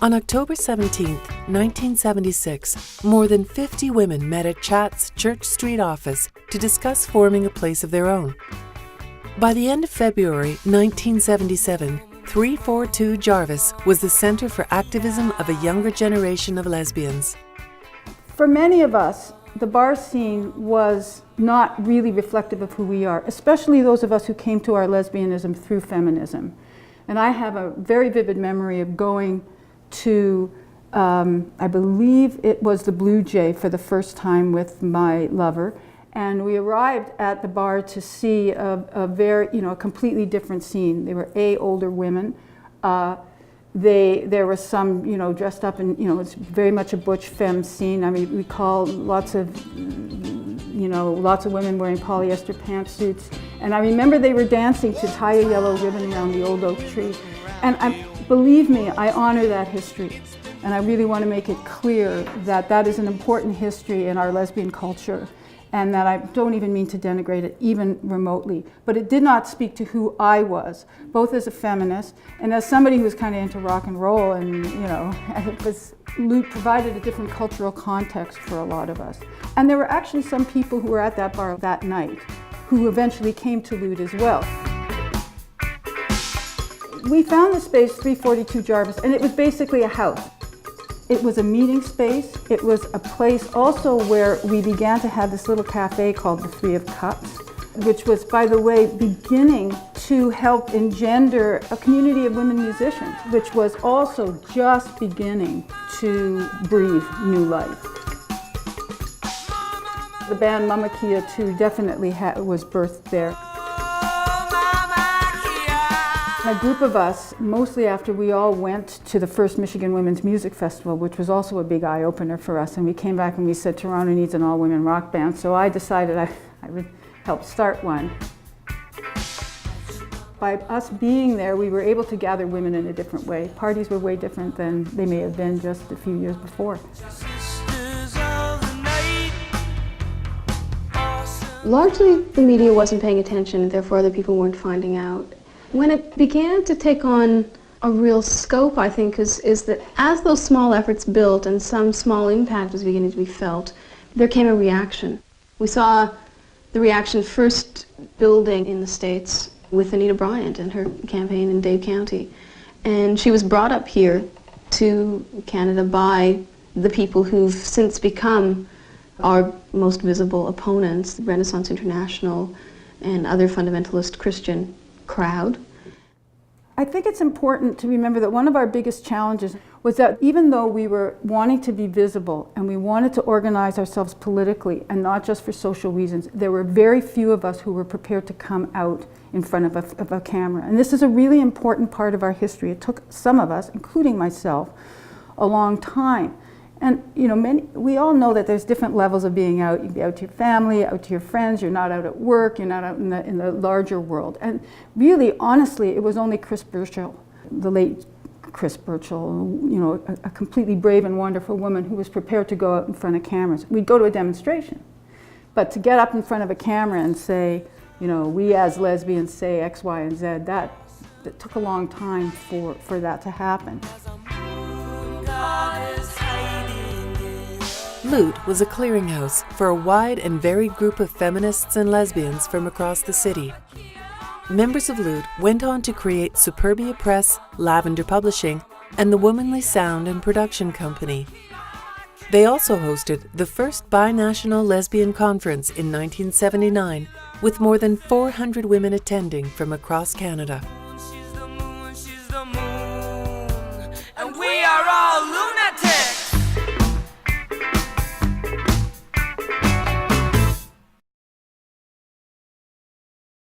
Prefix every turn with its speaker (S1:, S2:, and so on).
S1: On October 17, 1976, more than 50 women met at Chat's Church Street office to discuss forming a place of their own. By the end of February 1977, 342 Jarvis was the center for activism of a younger generation of lesbians.
S2: For many of us, the bar scene was not really reflective of who we are, especially those of us who came to our lesbianism through feminism. And I have a very vivid memory of going to, I believe it was the Blue Jay for the first time with my lover, and we arrived at the bar to see a very, a completely different scene. They were older women. There were some, dressed up in, it's very much a butch femme scene. I mean, we call lots of women wearing polyester pantsuits. And I remember they were dancing to Tie a Yellow Ribbon Around the Old Oak Tree. And believe me, I honor that history. And I really want to make it clear that that is an important history in our lesbian culture, and that I don't even mean to denigrate it, even remotely. But it did not speak to who I was, both as a feminist and as somebody who was kind of into rock and roll, and Loot provided a different cultural context for a lot of us. And there were actually some people who were at that bar that night who eventually came to Loot as well. We found the space 342 Jarvis, and it was basically a house. It was a meeting space. It was a place also where we began to have this little cafe called the Three of Cups, which was, by the way, beginning to help engender a community of women musicians, which was also just beginning to breathe new life. The band Mama Kia too definitely was birthed there. A group of us, mostly after we all went to the first Michigan Women's Music Festival, which was also a big eye-opener for us, and we came back and we said Toronto needs an all-women rock band, so I decided I would help start one. By us being there, we were able to gather women in a different way. Parties were way different than they may have been just a few years before.
S3: Largely, the media wasn't paying attention, therefore other people weren't finding out. When it began to take on a real scope, I think, is that as those small efforts built and some small impact was beginning to be felt, there came a reaction. We saw the reaction first building in the States with Anita Bryant and her campaign in Dade County. And she was brought up here to Canada by the people who've since become our most visible opponents, Renaissance International and other fundamentalist Christian crowd.
S2: I think it's important to remember that one of our biggest challenges was that even though we were wanting to be visible and we wanted to organize ourselves politically and not just for social reasons, there were very few of us who were prepared to come out in front of a camera. And this is a really important part of our history. It took some of us, including myself, a long time. And we all know that there's different levels of being out. You can be out to your family, out to your friends, you're not out at work, you're not out in the larger world. And really, honestly, it was only Chris Burchill, the late Chris Burchill, a completely brave and wonderful woman who was prepared to go out in front of cameras. We'd go to a demonstration. But to get up in front of a camera and say, we as lesbians say X, Y, and Z, that took a long time for that to happen.
S1: Loot was a clearinghouse for a wide and varied group of feminists and lesbians from across the city. Members of Loot went on to create Superbia Press, Lavender Publishing, and the Womanly Sound and Production Company. They also hosted the first binational lesbian conference in 1979, with more than 400 women attending from across Canada.